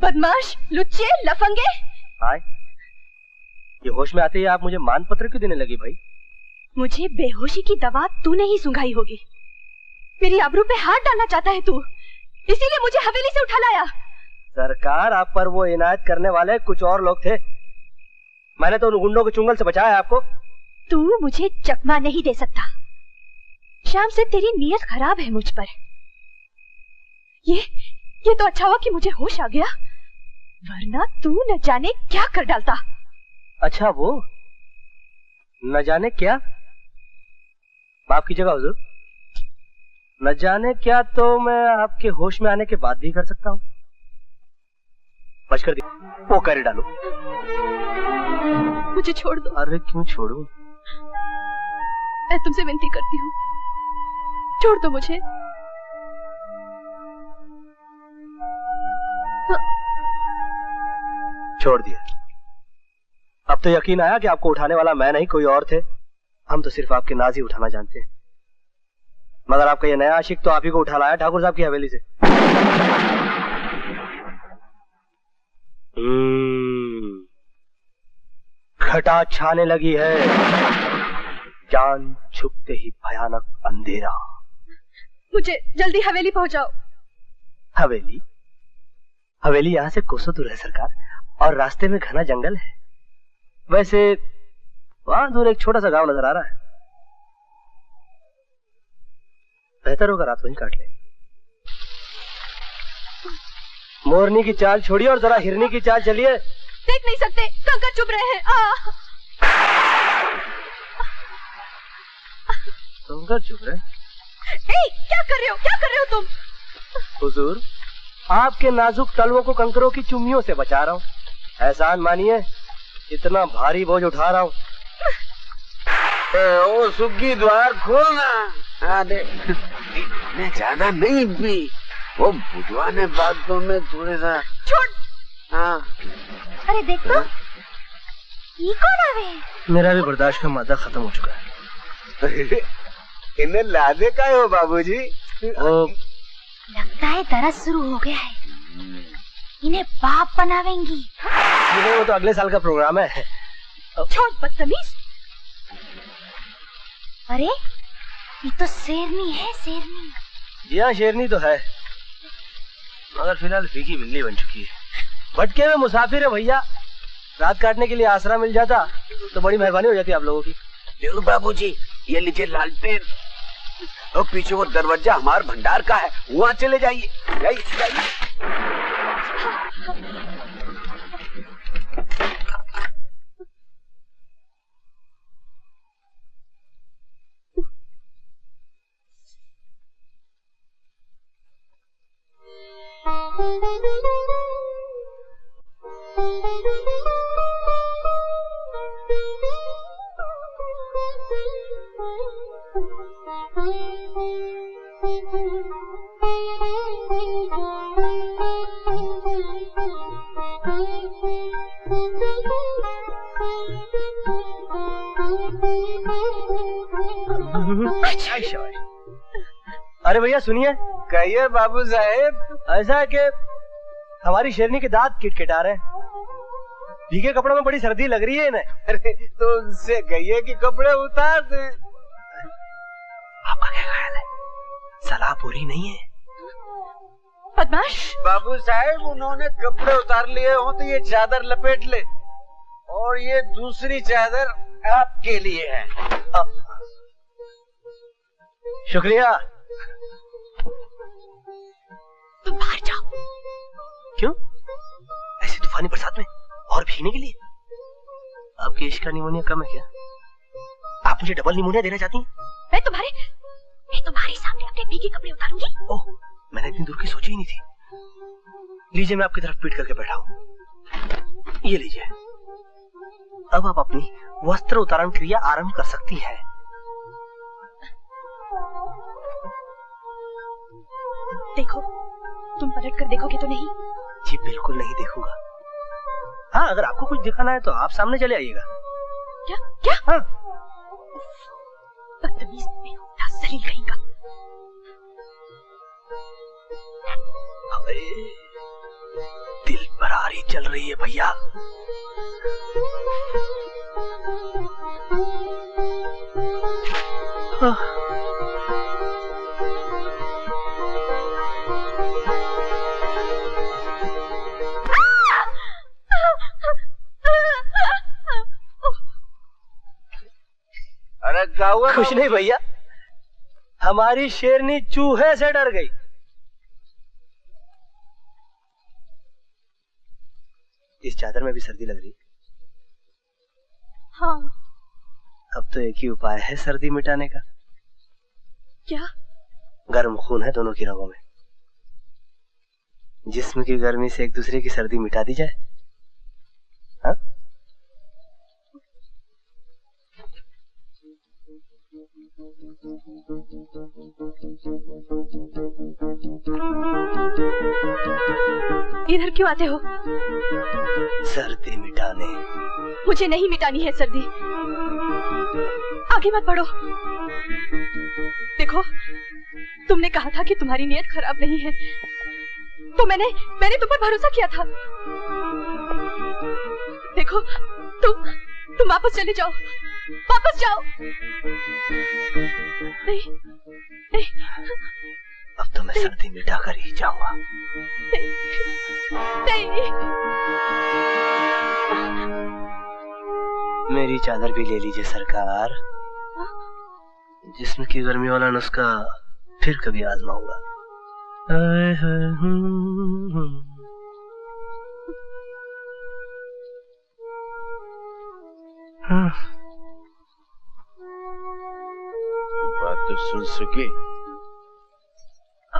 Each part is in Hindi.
बदमाश, लुच्चे, लफंगे। हाय, ये होश में आते ही आप मुझे मान पत्र क्यों देने लगी भाई? मुझे बेहोशी की दवा तूने ही सुंघाई होगी। मेरी आबरू पे हाथ डालना चाहता है तू, इसीलिए मुझे हवेली से उठा लाया। सरकार, आप पर वो इनायत करने वाले कुछ और लोग थे। मैंने तो उन गुंडों के चुंगल से बचाया आपको। तू मुझे चकमा नहीं दे सकता। शाम से तेरी नीयत खराब है मुझ पर। ये तो अच्छा हुआ कि मुझे होश आ गया, वरना तू न जाने क्या कर डालता। अच्छा, वो न जाने क्या? माफ कीजिएगा हुजूर, न जाने क्या तो मैं आपके होश में आने के बाद भी कर सकता हूँ। बच कर दी, वो कर डालो। मुझे छोड़ दो। अरे क्यों छोड़ूं? मैं तुमसे विनती करती हूँ, छोड़ दो मुझे। छोड़ दिया। अब तो यकीन आया कि आपको उठाने वाला मैं नहीं कोई और थे। हम तो सिर्फ आपके नाज ही उठाना जानते हैं। मगर आपका ये नया आशिक तो आप ही को उठा लाया ठाकुर साहब की हवेली से। घटा छाने लगी है, जान छुपते ही भयानक अंधेरा। मुझे जल्दी हवेली पहुंचाओ। हवेली? हवेली यहाँ से कोसों दूर है सरकार, और रास्ते में घना जंगल है। वैसे वहां दूर एक छोटा सा गांव नजर आ रहा है। बेहतर होगा रात वहीं काट ले। मोरनी की चाल छोड़िए और जरा हिरनी की चाल चलिए। देख नहीं सकते, कंकर चुभ रहे हैं। कंकर चुभ रहे? क्या कर रहे हो, क्या कर रहे हो तुम? हुजूर, आपके नाजुक तलवों को कंकरों की चुम्मियों से बचा रहा हूँ। एहसान मानिए, इतना भारी बोझ उठा रहा हूँ। ओ सुग्गी, द्वार खोलना। मैं ज्यादा नहीं पी, वो बुढ़वा ने बातों में थोड़े सा। छोड़। हाँ। अरे देख तो, ये कौन आवे? मेरा भी बर्दाश्त का मादा खत्म हो चुका है। इन्हें लादे का हो बाबूजी? लगता है दरस शुरू हो गया है, इन्हें बाप बनावेंगी। वो तो अगले साल का प्रोग्राम है। छोड़ बदतमीज। अरे ये तो शेरनी है, शेरनी। जी हाँ, शेरनी तो है, मगर फिलहाल फीकी बिल्ली बन चुकी है। भटके में मुसाफिर है भैया, रात काटने के लिए आसरा मिल जाता तो बड़ी मेहरबानी हो जाती आप लोगों की। जरूर बाबूजी, ये लीजिए लालटेन, और पीछे वो दरवाजा हमारे भंडार का है, वहाँ चले जाइए। जाइए जाइए। अरे भैया सुनिए। कहिए बाबू साहेब। ऐसा है कि हमारी शेरनी के दांत किटकिटा रहे हैं। भीगे कपड़ों में बड़ी सर्दी लग रही है इन्हें। अरे तो उनसे कहिए कि कपड़े उतार दें। आपका क्या ख्याल है? सलाह पूरी नहीं है? बदमाश। बाबू साहेब, उन्होंने कपड़े उतार लिए हो तो ये चादर लपेट ले, और ये दूसरी चादर आपके लिए है। शुक्रिया। तुम बाहर जाओ। क्यों? ऐसी तूफानी बरसात में और भीगने के लिए? आपके इश्क का निमोनिया कम है क्या? आप मुझे डबल निमोनिया देना चाहती हैं? मैं तुम्हारे सामने अपने भीगे कपड़े उतारूंगी। ओह, मैंने इतनी दूर की सोची ही नहीं थी। लीजिए, मैं आपकी तरफ पीट करके बैठा हूँ। ये लीजिए। अब आप अपनी वस्त्र उतारण क्रिया आरंभ कर सकती हैं। देखो, तुम पलट कर देखोगे तो नहीं? जी बिल्कुल नहीं देखूंगा। हाँ, अगर आपको कुछ दिखाना है तो आप सामने चले आइएगा। क्या? क्या? हाँ। बदतमीज बेहुदा सलील कहीं का। अबे दिल पर आरी चल रही है भैया। अरे क्या हुआ? कुछ नहीं भैया, हमारी शेरनी चूहे से डर गई। इस चादर में भी सर्दी लग रही। हाँ। अब तो एक ही उपाय है सर्दी मिटाने का। क्या? गर्म खून है दोनों की रगों में, जिस्म की गर्मी से एक दूसरे की सर्दी मिटा दी जाए। हाँ? इधर क्यों आते हो? सर्दी मिटाने। मुझे नहीं मिटानी है सर्दी। आगे मत बढ़ो। देखो, तुमने कहा था कि तुम्हारी नीयत खराब नहीं है, तो मैंने तुम पर भरोसा किया था। देखो, तुम वापस चले जाओ, वापस जाओ। नहीं, नहीं। अब तो मैं सर्दी मिटा कर ही जाऊंगा। नहीं। मेरी चादर भी ले लीजिए सरकार। जिस्म की गर्मी वाला नुस्खा फिर कभी आजमाऊंगा। बात तो सुन सके।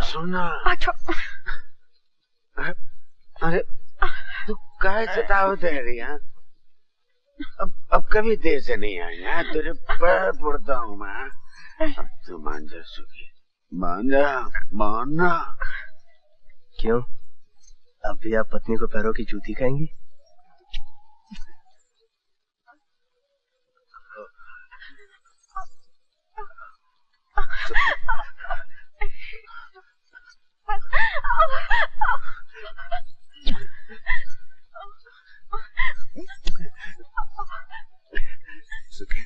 सुनना। अरे तू काहे सताव दे रही है? अब कभी देर से नहीं आएगा। तेरे पैर पड़ता हूँ मैं। अब तू मान जा सुखी, मान जा। क्यों, अब भी आप पत्नी को पैरों की जूती कहेंगी? सुखी,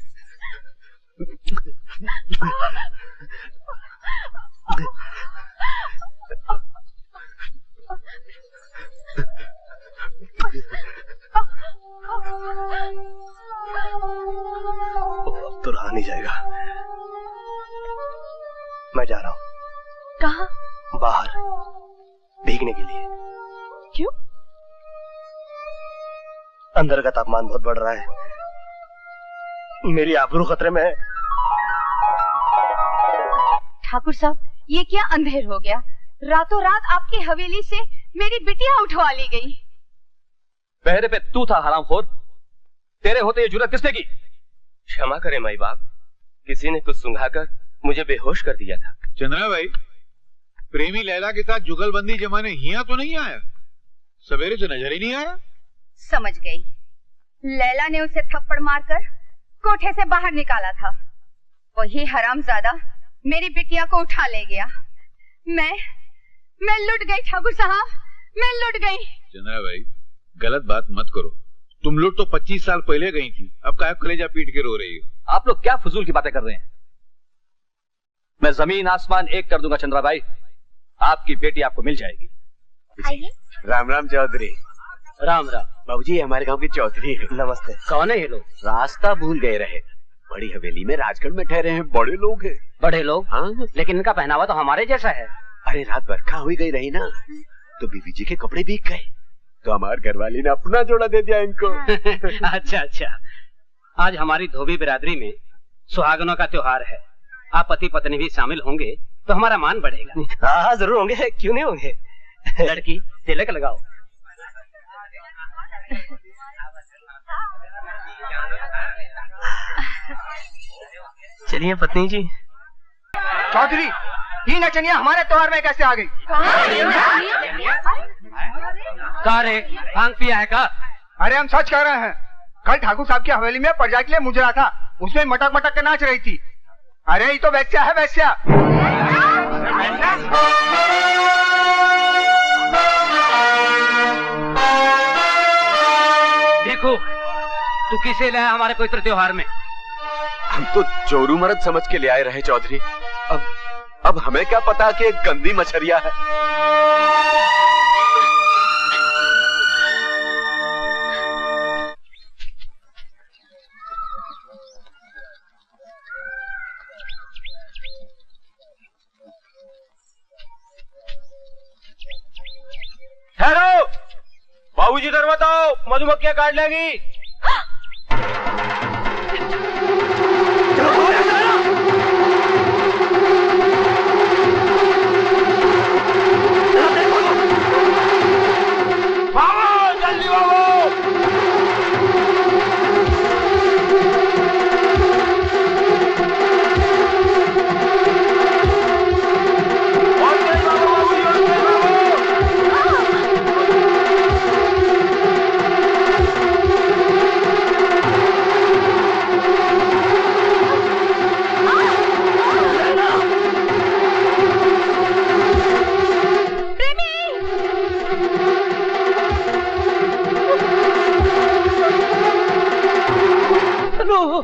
अब तो रहा नहीं जाएगा। मैं जा रहा हूँ। कहाँ? बाहर भीगने के लिए। क्यों? अंदर का तापमान बहुत बढ़ रहा है, मेरी आबरू खतरे में है। ठाकुर साहब, ये क्या अंधेर हो गया? रातों रात आपकी हवेली से मेरी बिटिया उठवा ली गई। पहरे पे तू था हरामखोर। तेरे होते ये जुर्रत किसने की? क्षमा करें माई बाप, किसी ने कुछ सुंघाकर मुझे बेहोश कर दिया था। चंद्रा भाई, प्रेमी लैला के साथ जुगलबंदी जमाने हिया तो नहीं आया? सवेरे से नजर ही नहीं आया। समझ गई, लैला ने उसे थप्पड़ मारकर कोठे से बाहर निकाला था। वही हरामजादा मेरी बिटिया को उठा ले गया। मैं लुट गई ठाकुर साहब, मैं लुट गई। चंद्रा भाई, गलत बात मत करो। तुम लोग तो 25 साल पहले गई थी, अब काहे कलेजा पीट के रो रही हो? आप लोग क्या फजूल की बातें कर रहे हैं? मैं जमीन आसमान एक कर दूंगा चंद्रा भाई, आपकी बेटी आपको मिल जाएगी। आइए। राम राम चौधरी। राम राम बाबूजी, हमारे गांव के चौधरी है। नमस्ते। कौन है ये लोग? रास्ता भूल गए रहे। बड़ी हवेली में राजगढ़ में ठहरे हैं, बड़े लोग हैं। बड़े लोग? हाँ, लेकिन इनका पहनावा तो हमारे जैसा है। अरे रात बरखा हुई गई रही ना, तो बीबी जी के कपड़े भीग गए, तो हमारे घरवाली ने अपना जोड़ा दे दिया इनको। अच्छा अच्छा, आज हमारी धोबी बिरादरी में सुहागनों का त्योहार है। आप पति पत्नी भी शामिल होंगे तो हमारा मान बढ़ेगा। हाँ जरूर होंगे, क्यों नहीं होंगे। लड़की तिलक लगाओ। चलिए पत्नी जी। चौधरी, ये नचनिया हमारे त्योहार में कैसे आ गई? का रे, भांग पिया है का? अरे हम सच कह रहे हैं, कल ठाकुर साहब की हवेली में प्रजा के लिए मुजरा था, उसमें मटक मटक के नाच रही थी। अरे ये तो वैश्या है, वैश्या। देखो तू किसे लाया हमारे पवित्र त्योहार में? हम तो जोरू मर्द समझ के ले आए रहे चौधरी। अब हमें क्या पता कि एक गंदी मछरिया है। हेलो बाबूजी, इधर बताओ, मधुमक्खियां काट लेगी। जल्दी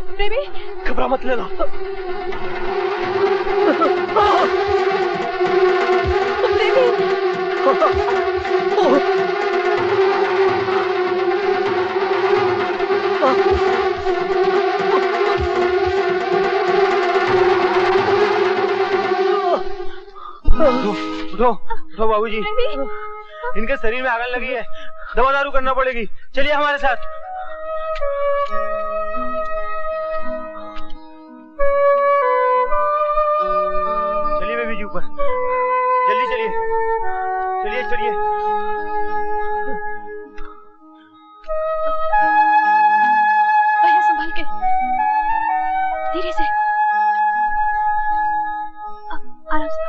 प्रेमी, घबरा मत लेना। उठो बाबूजी, इनके शरीर में आग लगी है, दवा दारू करना पड़ेगी। चलिए हमारे साथ। चलिए बेबी जी ऊपर, जल्दी चलिए, चलिए चलिए। भैया संभाल के, धीरे से, आराम से।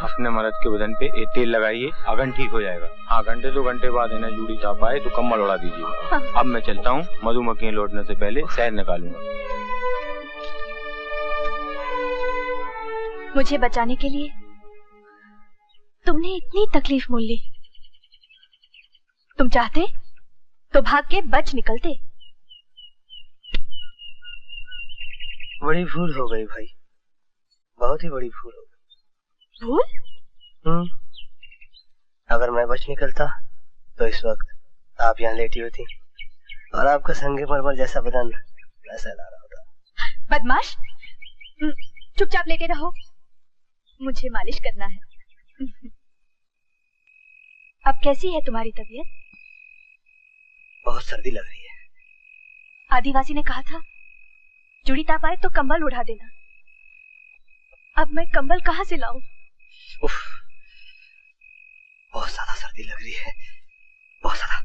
अपने मर्द के बदन पे ये तेल लगाइए, अगन ठीक हो जाएगा। हाँ, घंटे 2 घंटे बाद इन्हें जूड़ी चाप आए तो कम्बल उड़ा दीजिए। हाँ। अब मैं चलता हूँ, मधुमक्खियां लौटने से पहले शहद निकालूंगा। मुझे बचाने के लिए तुमने इतनी तकलीफ मोल ली। तुम चाहते तो भाग के बच निकलते। बड़ी भूल हो गई भाई, बहुत ही बड़ी भूल हो गई। भूल? अगर मैं बच निकलता तो इस वक्त आप यहाँ लेटी होती और आपका संगे मरमर जैसा बदन वैसा ला रहा होता। बदमाश, चुपचाप लेटे रहो, मुझे मालिश करना है। अब कैसी है तुम्हारी तबीयत? बहुत सर्दी लग रही है। आदिवासी ने कहा था जुड़ी ताप आए तो कंबल उड़ा देना। अब मैं कंबल कहाँ से लाऊं? उफ, बहुत ज्यादा सर्दी लग रही है, बहुत ज्यादा।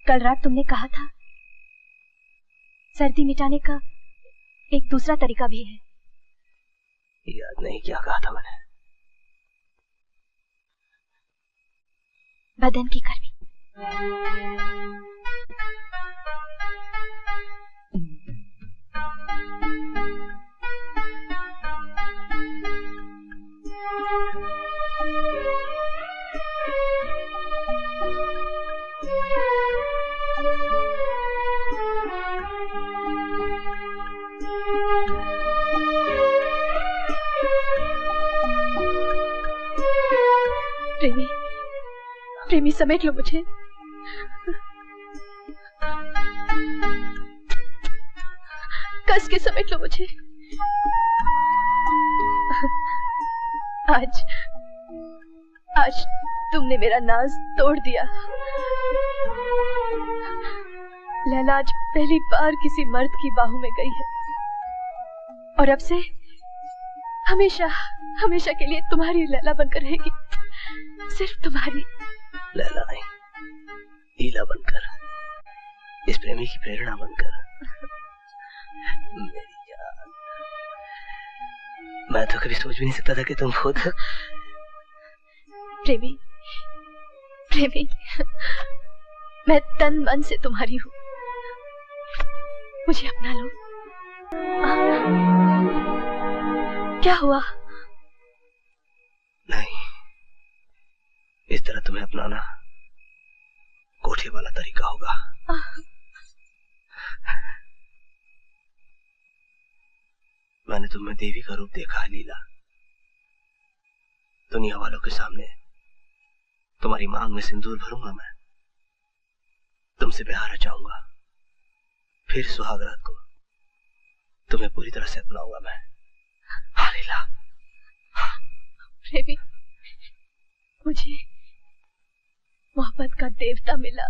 कल रात तुमने कहा था सर्दी मिटाने का एक दूसरा तरीका भी है। याद नहीं क्या कहा था मैंने। बदन की गर्मी। प्रेमी, प्रेमी समेट लो मुझे। कस के समेट लो मुझे। आज तुमने मेरा नाज तोड़ दिया। लैला आज पहली बार किसी मर्द की बाहों में गई है और अब से हमेशा हमेशा के लिए तुम्हारी लैला बनकर रहेगी। सिर्फ तुम्हारी। लैला नहीं, लीला बनकर, इस प्रेमी की प्रेरणा बनकर। मेरी जान, मैं तो कभी सोच भी नहीं सकता था कि तुम खुद प्रेमी, प्रेमी, मैं तन मन से तुम्हारी हूँ, मुझे अपना लो। क्या हुआ? नहीं, इस तरह तुम्हें अपनाना कोठे वाला तरीका होगा। मैंने तुम्हें देवी का रूप देखा है लीला। दुनिया वालों के सामने तुम्हारी मांग में सिंदूर भरूंगा मैं, तुमसे ब्याह रचाऊंगा, फिर सुहाग रात को तुम्हें पूरी तरह से अपनाऊंगा मैं। हाँ लीला। प्रेमी, मुझे मोहब्बत का देवता मिला।